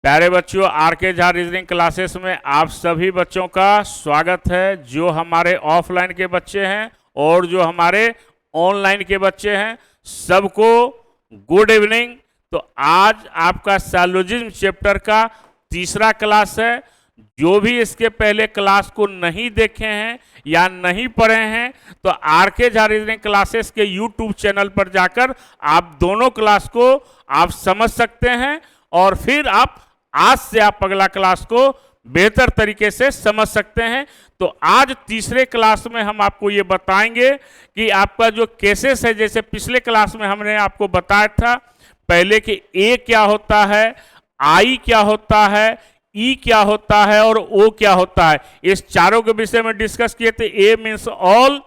प्यारे बच्चों, आर के झा रीजनिंग क्लासेस में आप सभी बच्चों का स्वागत है। जो हमारे ऑफलाइन के बच्चे हैं और जो हमारे ऑनलाइन के बच्चे हैं, सबको गुड इवनिंग। तो आज आपका साइलोजिज्म चैप्टर का तीसरा क्लास है। जो भी इसके पहले क्लास को नहीं देखे हैं या नहीं पढ़े हैं तो आर के झा रीजनिंग क्लासेस के यूट्यूब चैनल पर जाकर आप दोनों क्लास को आप समझ सकते हैं और फिर आप आज से आप अगला क्लास को बेहतर तरीके से समझ सकते हैं। तो आज तीसरे क्लास में हम आपको ये बताएंगे कि आपका जो केसेस है, जैसे पिछले क्लास में हमने आपको बताया था पहले कि ए क्या होता है, आई क्या होता है, ई क्या होता है और ओ क्या होता है, इस चारों के विषय में डिस्कस किए थे। A means all,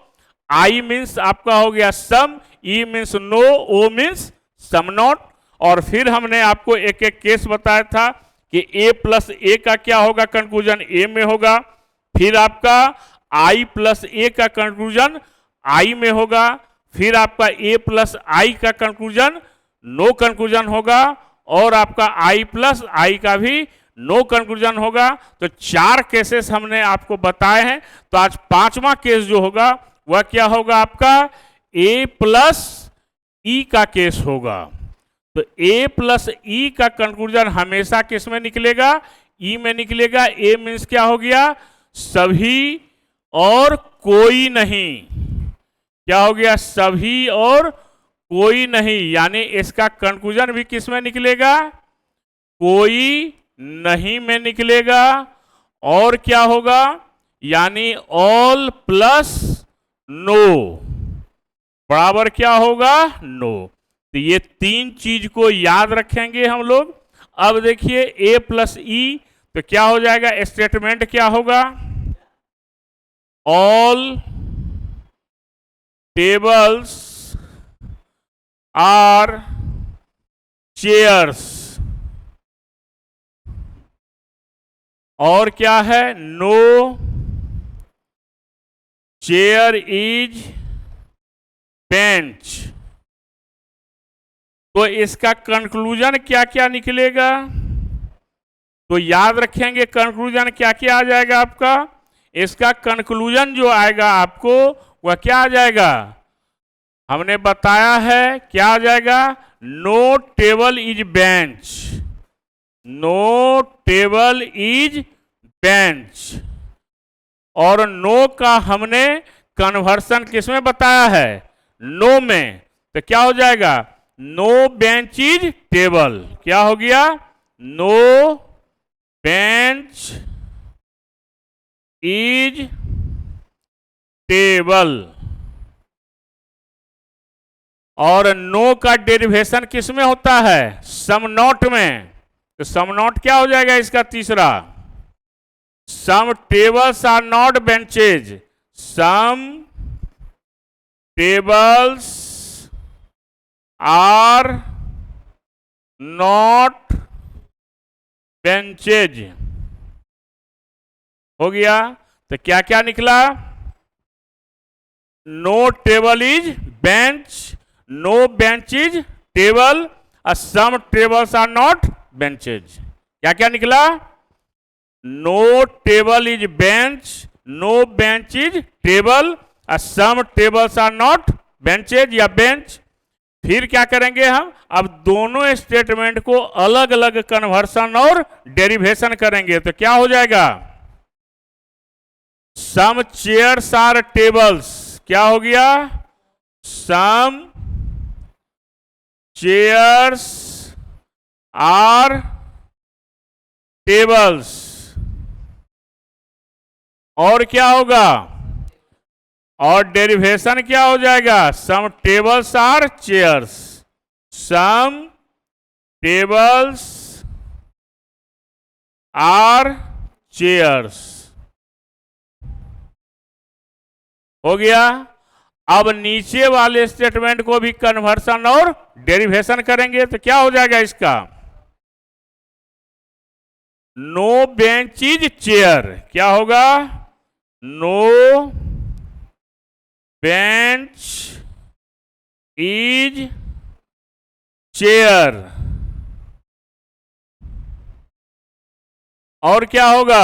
I means आपका हो गया some, E means no, O means some not. और फिर हमने आपको एक एक केस बताया था कि a प्लस ए का क्या होगा, कंक्लूजन ए में होगा। फिर आपका i प्लस ए का कंक्लूजन i में होगा। फिर आपका a प्लस आई का कंक्लूजन नो कंक्लूजन होगा और आपका i प्लस आई का भी नो कंक्लूजन होगा। तो चार केसेस हमने आपको बताए हैं। तो आज पांचवा केस जो होगा वह क्या होगा, आपका a प्लस ई का केस होगा। तो a प्लस ई का कंक्लूजन हमेशा किस में निकलेगा, ई में निकलेगा। ए मीन्स क्या हो गया, सभी और कोई नहीं। क्या हो गया, सभी और कोई नहीं, यानी इसका कंक्लूजन भी किस में निकलेगा, कोई नहीं में निकलेगा। और क्या होगा, यानी ऑल प्लस नो बराबर क्या होगा, नो। तो ये तीन चीज को याद रखेंगे हम लोग। अब देखिए a प्लस ई, तो क्या हो जाएगा, स्टेटमेंट क्या होगा, ऑल टेबल्स आर चेयर्स। और क्या है, नो चेयर इज बेंच। तो इसका कंक्लूजन क्या क्या निकलेगा, तो याद रखेंगे कंक्लूजन क्या क्या आ जाएगा आपका। इसका कंक्लूजन जो आएगा आपको वह क्या आ जाएगा, हमने बताया है क्या आ जाएगा, no table is bench, no table is bench. और नो का हमने कन्वर्सन किसमें बताया है, नो में। तो क्या हो जाएगा, नो बेंच इज टेबल। क्या हो गया, नो बेंच इज टेबल। और नो का डेरिवेशन किस में होता है, सम नॉट में। तो सम नॉट क्या हो जाएगा इसका तीसरा, some tables are not benches, some tables are not benches. हो गया। तो क्या क्या निकला, no table is bench, no bench is table, some tables are not benches. क्या क्या निकला, no table is bench, no bench is table, some tables are not benches या बेंच। फिर क्या करेंगे हम, अब दोनों स्टेटमेंट को अलग अलग कन्वर्सन और डेरिवेशन करेंगे। तो क्या हो जाएगा, सम चेयर्स आर टेबल्स, क्या हो गया, सम चेयर्स आर टेबल्स। और क्या होगा, और डेरिवेशन क्या हो जाएगा, some tables are chairs, some tables are chairs. हो गया। अब नीचे वाले स्टेटमेंट को भी कन्वर्सन और डेरिवेशन करेंगे। तो क्या हो जाएगा इसका, नो बेंच इज चेयर। क्या होगा, नो बेंच इज चेयर। और क्या होगा,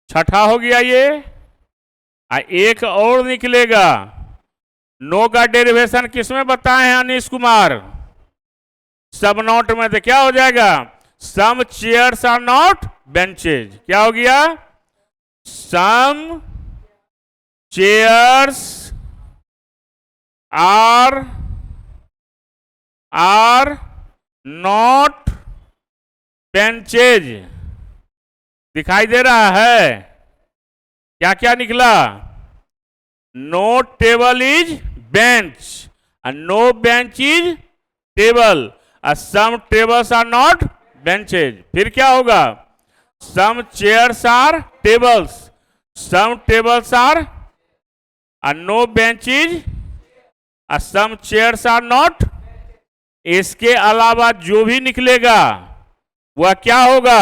छठा हो गया ये। एक और निकलेगा। नो का डेरिवेशन किसमें बताए हैं अनीश कुमार? सब नॉट में। तो क्या हो जाएगा, some chairs are not benches. क्या हो गया, some chairs are not benches. दिखाई दे रहा है? क्या क्या निकला, no table is bench, no bench is table, some tables are not benches. फिर क्या होगा, some chairs are tables, some tables are, no bench is, some chairs are not. इसके अलावा जो भी निकलेगा वह क्या होगा,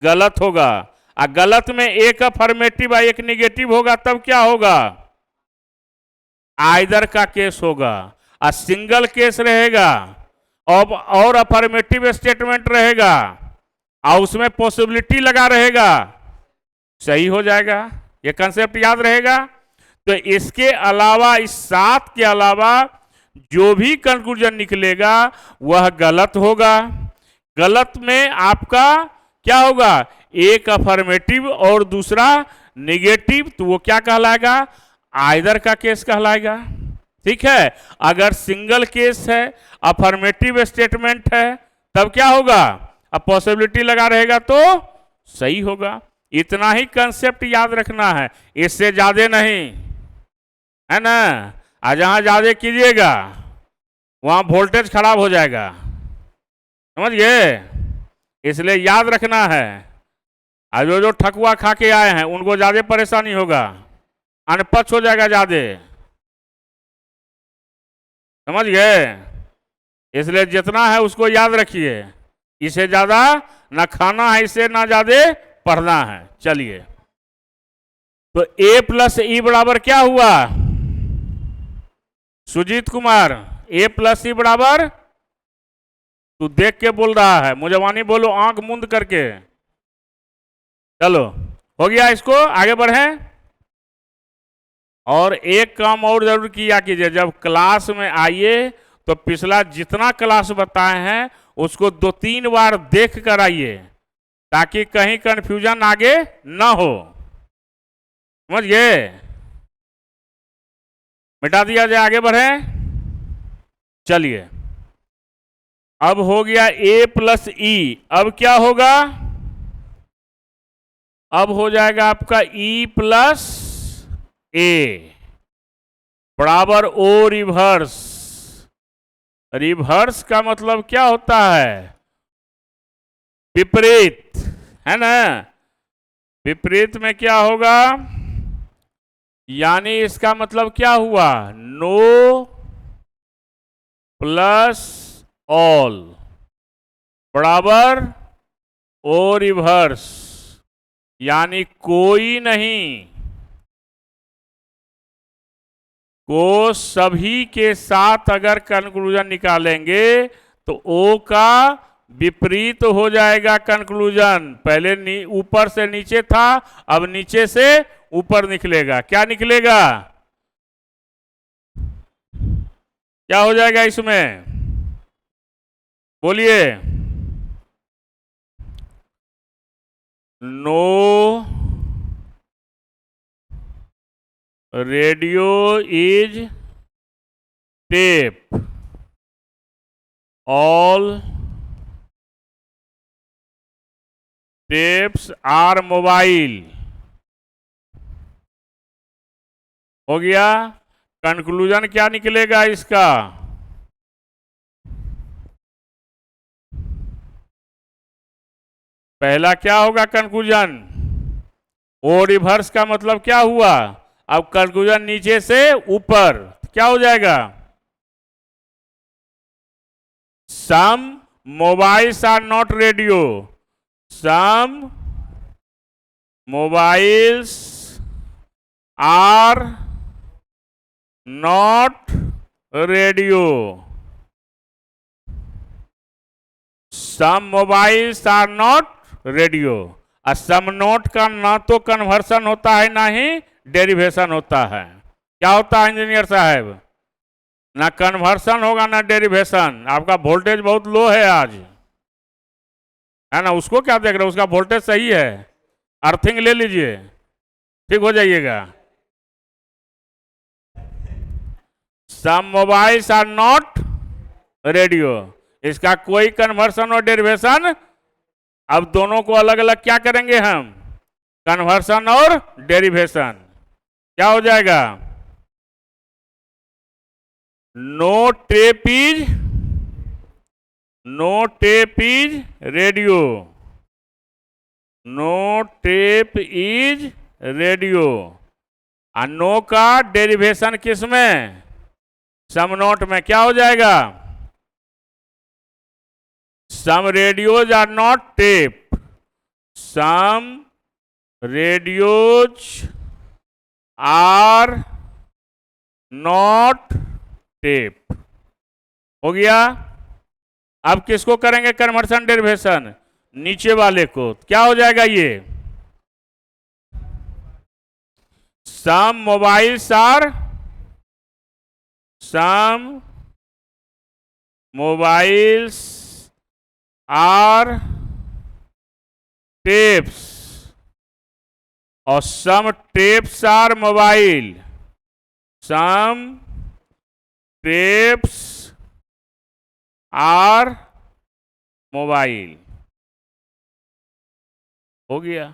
गलत होगा। गलत में एक अफर्मेटिव और एक निगेटिव होगा, तब क्या होगा, आइदर का केस होगा। सिंगल केस रहेगा और अफर्मेटिव स्टेटमेंट रहेगा और उसमें पॉसिबिलिटी लगा रहेगा, सही हो जाएगा। ये कंसेप्ट याद रहेगा। तो इसके अलावा, इस 7 के अलावा जो भी कंक्लूजन निकलेगा वह गलत होगा। गलत में आपका क्या होगा, एक अफर्मेटिव और दूसरा निगेटिव, तो वो क्या कहलाएगा, आइदर का केस कहलाएगा। ठीक है। अगर सिंगल केस है, अफर्मेटिव स्टेटमेंट है, तब क्या होगा, अब पॉसिबिलिटी लगा रहेगा तो सही होगा। इतना ही कंसेप्ट याद रखना है, इससे ज्यादा नहीं, है ना। जहां ज्यादा कीजिएगा वहां वोल्टेज खराब हो जाएगा, समझ गए। इसलिए याद रखना है। आज जो ठकुआ खा के आए हैं उनको ज्यादा परेशानी होगा, अनपक्ष हो जाएगा ज्यादा, समझ गए। इसलिए जितना है उसको याद रखिए, इसे ज्यादा ना खाना है, इससे ना ज्यादा पढ़ना है। चलिए, तो a प्लस ई बराबर क्या हुआ, Sujit Kumar, a plus E बराबर, तू देख के बोल रहा है, मुझे वानी बोलो आंख मूंद करके। चलो हो गया, इसको आगे बढ़े। और एक काम और जरूर किया कीजिए, जब क्लास में आइए तो पिछला जितना क्लास बताए हैं उसको 2-3 बार देख कर आइए, ताकि कहीं कंफ्यूजन आगे ना हो, समझ गए। मिटा दिया जाए, आगे बढ़े। चलिए, अब हो गया a प्लस ई। अब क्या होगा, अब हो जाएगा आपका e प्लस ए बराबर o रिवर्स। रिवर्स का मतलब क्या होता है, विपरीत, है ना। विपरीत में क्या होगा, यानी इसका मतलब क्या हुआ, नो प्लस ऑल बराबर ओ रिवर्स, यानी कोई नहीं को सभी के साथ अगर कंक्लूजन निकालेंगे तो ओ का विपरीत हो जाएगा कंक्लूजन। पहले ऊपर से नीचे था, अब नीचे से ऊपर निकलेगा। क्या निकलेगा, क्या हो जाएगा इसमें, बोलिए। No radio is tape, all tapes are mobile. हो गया। कंक्लूजन क्या निकलेगा इसका, पहला क्या होगा कंक्लूजन, ओ रिवर्स का मतलब क्या हुआ, अब कंक्लूजन नीचे से ऊपर, क्या हो जाएगा, some mobiles are not radio, some mobiles are not radio, some mobiles are not radio. और सम नोट का ना तो कन्वर्सन होता है ना ही डेरिवेशन होता है। क्या होता है इंजीनियर साहब? ना कन्वर्सन होगा ना डेरिवेशन। आपका वोल्टेज बहुत लो है आज, है ना? उसको क्या देख रहे हो? उसका वोल्टेज सही है, अर्थिंग ले लीजिए, ठीक हो जाइएगा। सम मोबाइल्स आर नॉट रेडियो, इसका कोई कन्वर्सन और डेरिवेशन। अब दोनों को अलग अलग क्या करेंगे हम? कन्वर्सन और डेरिवेशन। क्या हो जाएगा? No tape is radio. No tape is radio. और नो का डेरिवेशन किस में? सम नोट में। क्या हो जाएगा? Some radios are not tape. Some radios are not tape. हो गया। अब किसको करेंगे कन्वर्सन डेरिवेशन? नीचे वाले को। क्या हो जाएगा ये? सम मोबाइल्स आर टेप्स और some tapes are mobile. Some tapes are mobile. हो गया।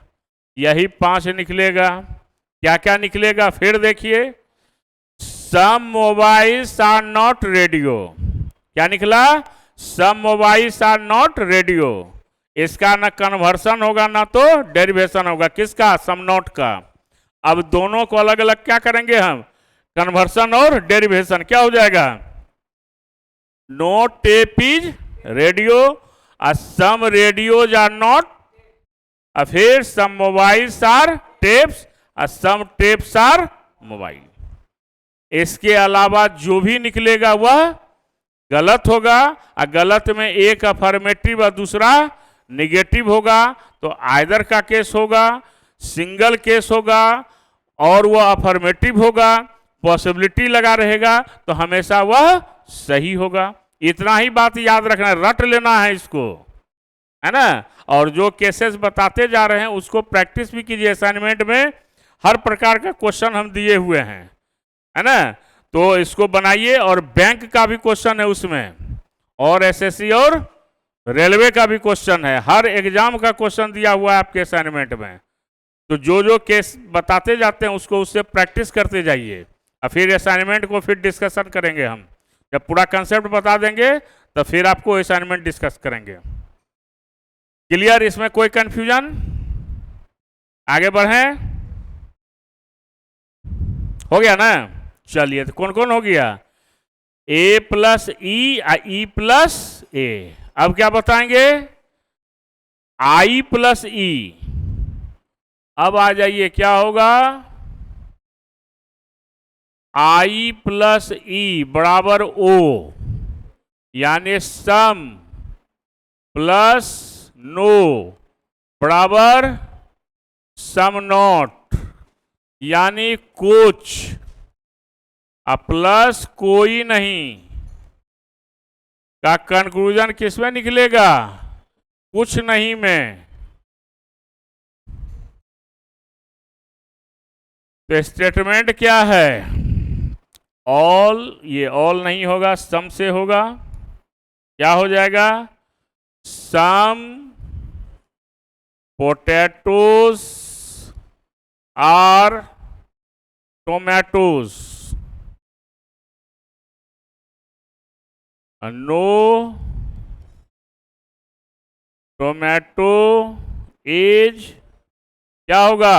यही 5 निकलेगा। क्या क्या निकलेगा फिर देखिए। सम मोबाइल्स आर नॉट रेडियो। क्या निकला? सम मोबाइल्स आर नॉट रेडियो। इसका ना कन्वर्सन होगा ना तो डेरिवेशन होगा। किसका? सम नॉट का। अब दोनों को अलग अलग क्या करेंगे हम? कन्वर्सन और डेरिवेशन। क्या हो जाएगा? No tape is radio, some radios are not, फिर some mobiles are tapes, some tapes are mobile. इसके अलावा जो भी निकलेगा वह गलत होगा। और गलत में एक अफर्मेटिव और दूसरा निगेटिव होगा। तो आइदर का केस होगा, सिंगल केस होगा, और वह अफर्मेटिव होगा, पॉसिबिलिटी लगा रहेगा, तो हमेशा वह सही होगा। इतना ही बात याद रखना है, रट लेना है इसको, है ना? और जो केसेस बताते जा रहे हैं उसको प्रैक्टिस भी कीजिए। असाइनमेंट में हर प्रकार का क्वेश्चन हम दिए हुए हैं, है ना? तो इसको बनाइए। और बैंक का भी क्वेश्चन है उसमें, और एसएससी और रेलवे का भी क्वेश्चन है। हर एग्जाम का क्वेश्चन दिया हुआ है आपके असाइनमेंट में। तो जो जो केस बताते जाते हैं उसको उससे प्रैक्टिस करते जाइए, और फिर असाइनमेंट को फिर डिस्कशन करेंगे हम। जब पूरा कंसेप्ट बता देंगे तो फिर आपको असाइनमेंट डिस्कस करेंगे। क्लियर? इसमें कोई कंफ्यूजन? आगे बढ़ें। हो गया ना? चलिए, तो कौन कौन हो गया? ए प्लस ई, ई प्लस ए। अब क्या बताएंगे? आई प्लस ई। अब आ जाइए, क्या होगा? आई प्लस ई बराबर ओ, यानी सम प्लस नो बराबर सम नॉट, यानी कुछ प्लस कोई नहीं का कंक्लूजन किसमें निकलेगा? कुछ नहीं में। तो स्टेटमेंट क्या है? ऑल। ये ऑल नहीं होगा, सम से होगा। क्या हो जाएगा? Some potatoes are tomatoes. No tomato is, क्या होगा?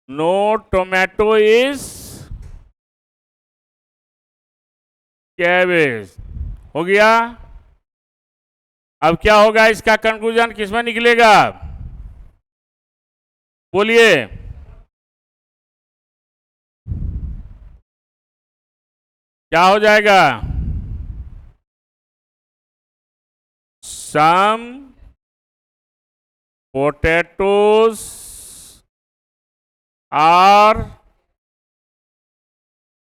No tomato is cabbage. हो गया। अब क्या होगा? इसका कंक्लूजन किसमें निकलेगा? बोलिए। क्या हो जाएगा? some potatoes are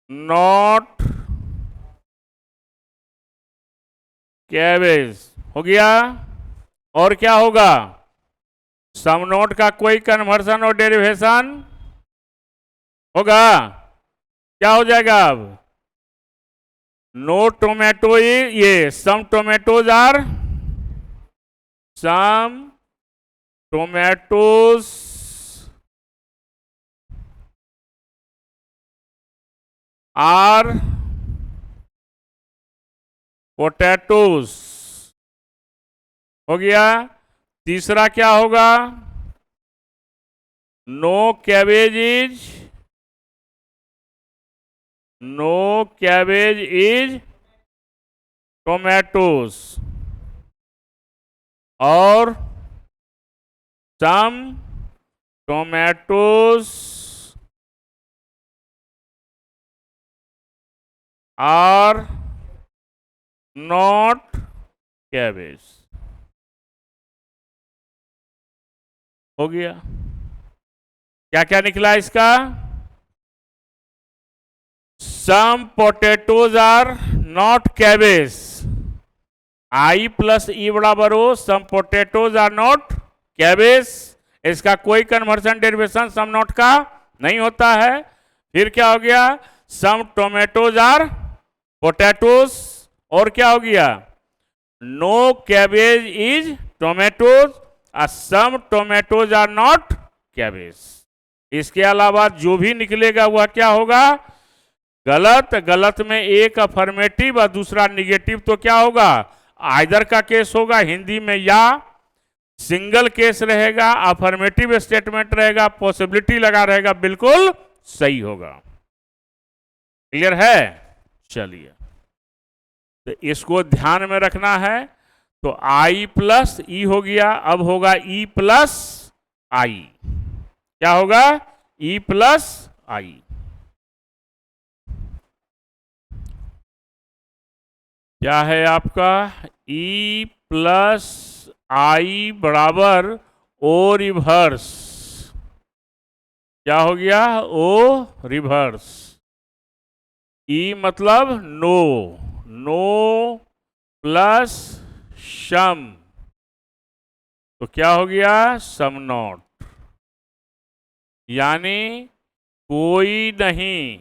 not cabbage। हो गया। और क्या होगा? सम नॉट का कोई कन्वर्सन और डेरिवेशन होगा? क्या हो जाएगा अब? नो टोमेटो, ये some tomatoes are, some tomatoes are potatoes. हो गया। तीसरा क्या होगा? No cabbage is, no cabbage is tomatoes. और some tomatoes are not cabbage. हो गया। क्या क्या निकला इसका? Some potatoes are not cabbage, I plus E बराबर हो some potatoes are not cabbage. इसका कोई कन्वर्सन डेरिवेशन सम नॉट का नहीं होता है। फिर क्या हो गया? Some tomatoes are potatoes. और क्या हो गया? No cabbage is tomatoes, some tomatoes are not cabbage. इसके अलावा जो भी निकलेगा वह क्या होगा? गलत। गलत में एक अफर्मेटिव और दूसरा निगेटिव, तो क्या होगा? आइदर का केस होगा हिंदी में, या सिंगल केस रहेगा, अफर्मेटिव स्टेटमेंट रहेगा, पॉसिबिलिटी लगा रहेगा, बिल्कुल सही होगा। क्लियर है? चलिए, तो इसको ध्यान में रखना है। तो आई प्लस ई हो गया, अब होगा ई प्लस आई। क्या होगा? ई प्लस आई। क्या है आपका? ई प्लस आई बराबर ओ रिवर्स। क्या हो गया? ओ रिवर्स। ई मतलब नो, नो प्लस सम, तो क्या हो गया? Some not. यानी कोई नहीं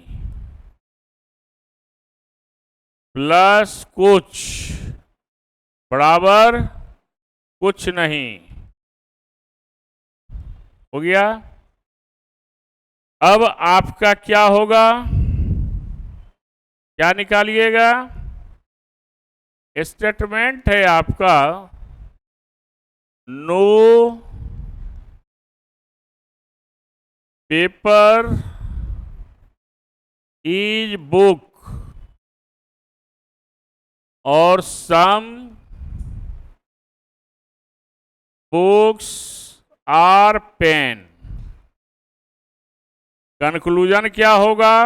प्लस कुछ बराबर कुछ नहीं। हो गया। अब आपका क्या होगा? क्या निकालिएगा? स्टेटमेंट है आपका नो पेपर इज बुक और some books are pen. Conclusion क्या होगा?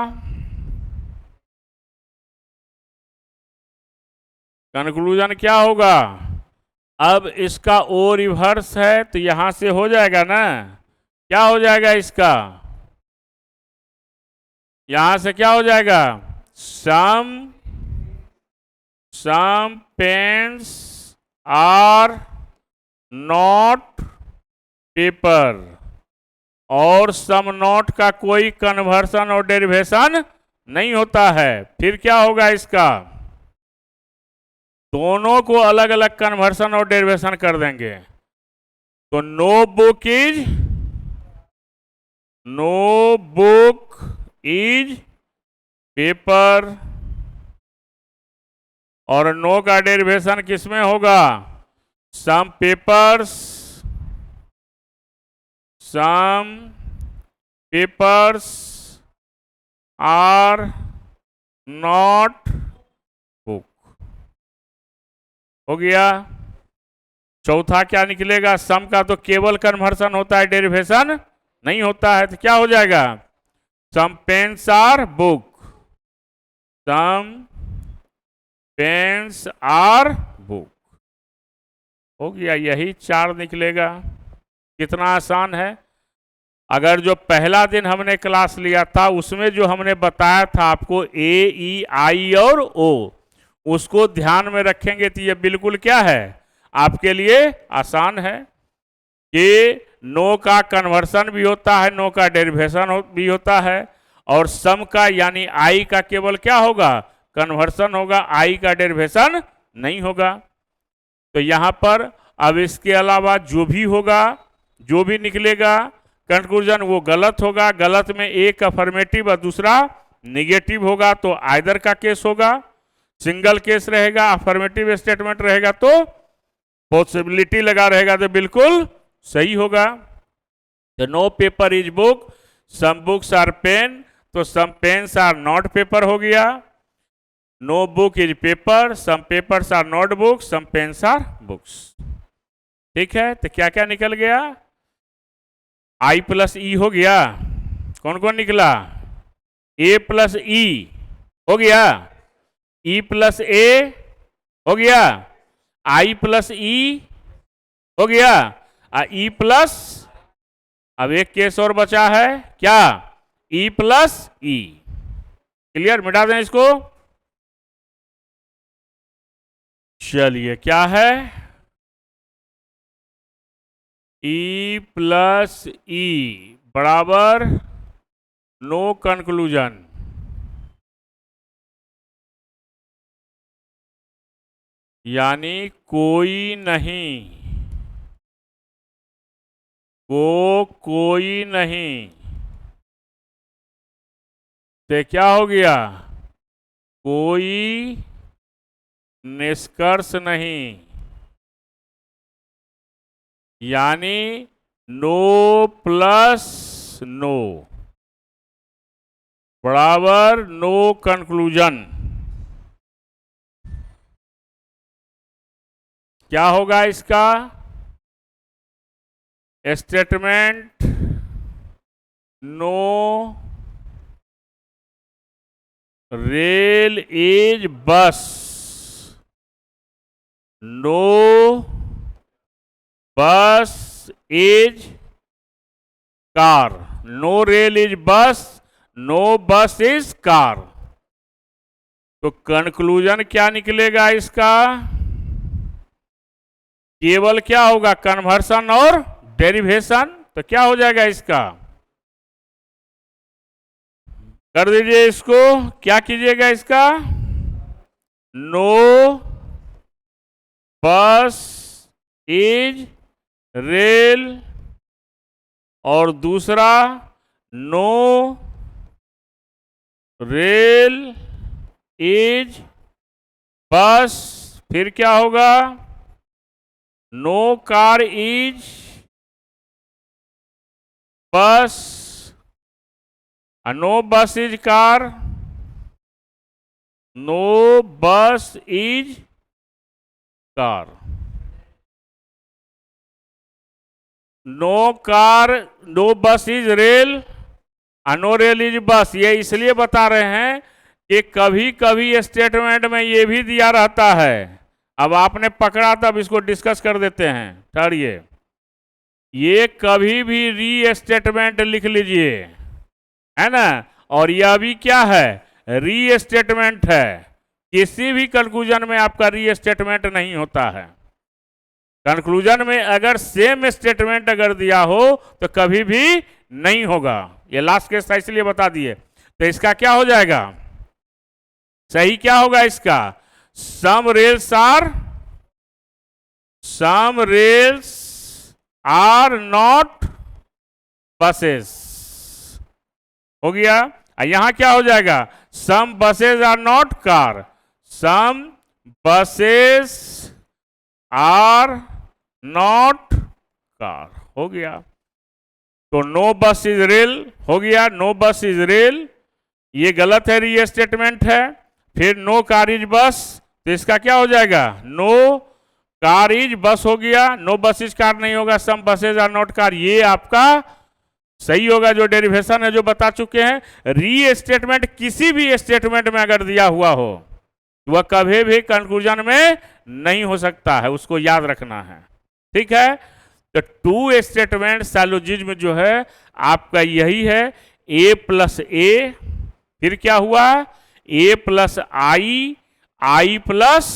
कंक्लूजन क्या होगा? अब इसका ओ रिवर्स है तो यहां से हो जाएगा ना। क्या हो जाएगा इसका? यहां से क्या हो जाएगा? Some pens are not paper, और सम नॉट का कोई कन्वर्सन और डेरिवेशन नहीं होता है। फिर क्या होगा इसका? दोनों को अलग अलग कन्वर्सन और डेरिवेशन कर देंगे। तो नो बुक इज पेपर, और नो का डेरिवेशन किसमें होगा? Some papers are not book. हो गया। चौथा क्या निकलेगा? सम का तो केवल कन्वर्सन होता है, डेरिवेशन नहीं होता है। तो क्या हो जाएगा? Some pens are book, some pens are book. हो गया, यही 4 निकलेगा। कितना आसान है। अगर जो पहला दिन हमने क्लास लिया था उसमें जो हमने बताया था आपको ए, ई, आई और ओ, उसको ध्यान में रखेंगे तो ये बिल्कुल क्या है, आपके लिए आसान है कि नो का कन्वर्सन भी होता है, नो का डेरिवेशन भी होता है, और सम का यानी आई का केवल क्या होगा, कन्वर्सन होगा, आई का डेरिवेशन नहीं होगा। तो यहां पर अब इसके अलावा जो भी होगा, जो भी निकलेगा कंक्लूजन वो गलत होगा। गलत में एक अफर्मेटिव और दूसरा निगेटिव होगा तो आइदर का केस होगा। सिंगल केस रहेगा, अफर्मेटिव स्टेटमेंट रहेगा तो पॉसिबिलिटी लगा रहेगा तो बिल्कुल सही होगा। तो no paper is book, some books are pen, तो some pens are not paper हो गया। No book is paper, some papers are not books, some pens are books. ठीक है, तो क्या क्या निकल गया, आई प्लस ई हो गया। कौन कौन निकला, ए प्लस ई हो गया, ई प्लस ए हो गया, आई प्लस ई हो गया, ई प्लस, अब एक केस और बचा है क्या, ई प्लस ई। क्लियर, मिटा दें इसको। चलिए क्या है, ई प्लस ई बराबर नो कंक्लूजन, यानी कोई नहीं, कोई नहीं। तो क्या हो गया, कोई निष्कर्ष नहीं, यानी नो प्लस नो बराबर नो कंक्लूजन। क्या होगा इसका statement, no rail is bus, no bus is car, no rail is bus, no bus is car. तो कंक्लूजन क्या निकलेगा इसका, केवल क्या होगा, कन्वर्सन और डेरिवेशन। तो क्या हो जाएगा इसका, कर दीजिए इसको, क्या कीजिएगा इसका, नो बस इज रेल, और दूसरा नो रेल इज बस, फिर क्या होगा, no car is bus, no bus is car, no bus is car, no car, no bus is rail, no rail is bus. ये इसलिए बता रहे हैं कि कभी कभी स्टेटमेंट में ये भी दिया रहता है। अब आपने पकड़ा तब इसको डिस्कस कर देते हैं, ठहरिए। ये कभी भी री स्टेटमेंट लिख लीजिए, है ना, और यह भी क्या है, री स्टेटमेंट है। किसी भी कंक्लूजन में आपका री स्टेटमेंट नहीं होता है। कंक्लूजन में अगर सेम स्टेटमेंट अगर दिया हो तो कभी भी नहीं होगा। ये लास्ट केस था इसलिए बता दिए। तो इसका क्या हो जाएगा, सही क्या होगा इसका, some rails are not buses हो गया। यहां क्या हो जाएगा, some buses are not car, some buses are not car हो गया। तो नो बस इज रेल हो गया, नो बस इज रेल, ये गलत है, री स्टेटमेंट है। फिर नो कार इज बस, तो इसका क्या हो जाएगा, नो कार इज बस हो गया, नो बस इज कार नहीं होगा, सम बसेज आर नॉट कार, ये आपका सही होगा। जो डेरिवेशन है जो बता चुके हैं। री स्टेटमेंट किसी भी स्टेटमेंट में अगर दिया हुआ हो वह कभी भी कंक्लूजन में नहीं हो सकता है, उसको याद रखना है। ठीक है, तो टू स्टेटमेंट सैलोजिज्म जो है आपका यही है, ए प्लस ए, फिर क्या हुआ, ए प्लस आई, आई प्लस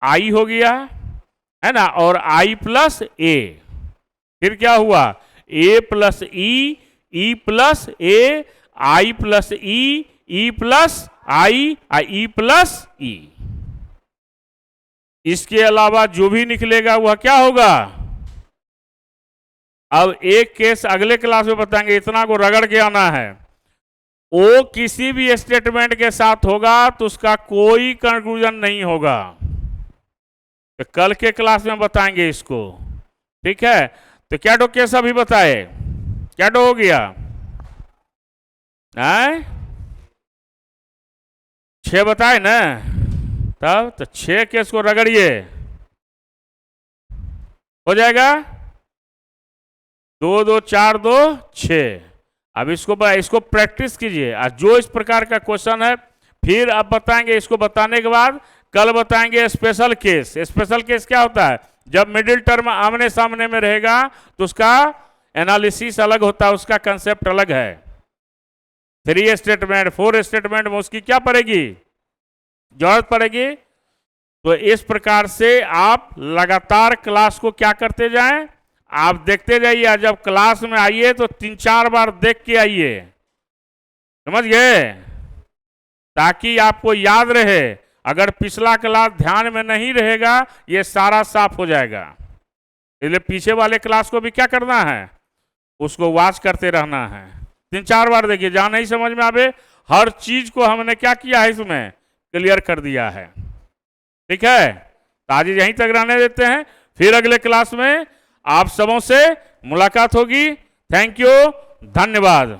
आई हो गया, है ना, और आई प्लस ए, फिर क्या हुआ, ए प्लस ई प्लस ए, आई प्लस ई प्लस आई प्लस ई। इसके अलावा जो भी निकलेगा वह क्या होगा। अब एक केस अगले क्लास में बताएंगे, इतना को रगड़ के आना है। ओ किसी भी स्टेटमेंट के साथ होगा तो उसका कोई कंक्लूजन नहीं होगा, तो कल के क्लास में बताएंगे इसको। ठीक है, तो क्या डो केस अभी बताए, क्या डो हो गया, 6 बताए ना, तब तो 6 केस को रगड़िए, हो जाएगा 2 2 4 2 6। अब इसको प्रैक्टिस कीजिए, और जो इस प्रकार का क्वेश्चन है फिर अब बताएंगे। इसको बताने के बाद कल बताएंगे स्पेशल केस। स्पेशल केस क्या होता है, जब मिडिल टर्म आमने सामने में रहेगा तो उसका एनालिसिस अलग होता है, उसका कंसेप्ट अलग है। 3 स्टेटमेंट 4 स्टेटमेंट में उसकी क्या पड़ेगी, जरूरत पड़ेगी। तो इस प्रकार से आप लगातार क्लास को क्या करते जाएं, आप देखते जाइए। जब क्लास में आइए तो 3-4 बार देख के आइए, समझ गए, ताकि आपको याद रहे। अगर पिछला क्लास ध्यान में नहीं रहेगा ये सारा साफ हो जाएगा। इसलिए पीछे वाले क्लास को भी क्या करना है, उसको वॉच करते रहना है। 3-4 बार देखिए, जहां नहीं समझ में आवे हर चीज को हमने क्या किया है, इसमें क्लियर कर दिया है। ठीक है, तो आज यहीं तक रहने देते हैं, फिर अगले क्लास में आप सबों से मुलाकात होगी। थैंक यू, धन्यवाद।